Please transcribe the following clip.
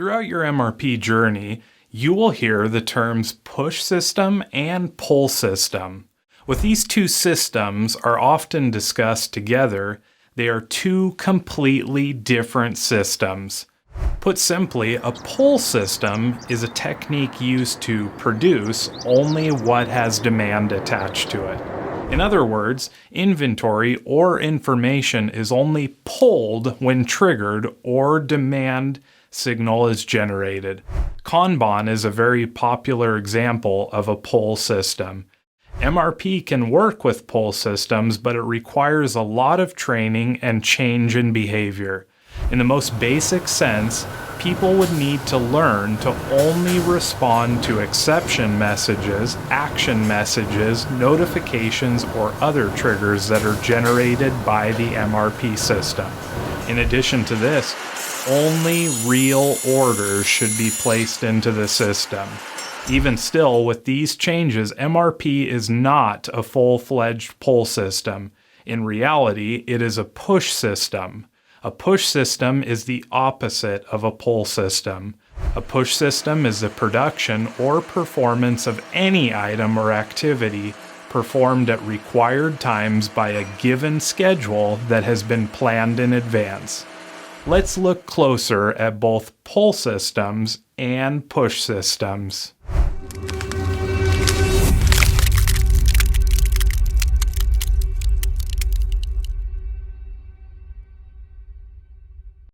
Throughout your MRP journey, you will hear the terms push system and pull system. With these two systems are often discussed together, they are two completely different systems. Put simply, a pull system is a technique used to produce only what has demand attached to it. In other words, inventory or information is only pulled when triggered or demand signal is generated. Kanban is a very popular example of a pull system. MRP can work with pull systems, but it requires a lot of training and change in behavior. In the most basic sense, people would need to learn to only respond to exception messages, action messages, notifications, or other triggers that are generated by the MRP system. In addition to this, only real orders should be placed into the system. Even still, with these changes, MRP is not a full-fledged pull system. In reality, it is a push system. A push system is the opposite of a pull system. A push system is the production or performance of any item or activity performed at required times by a given schedule that has been planned in advance. Let's look closer at both pull systems and push systems.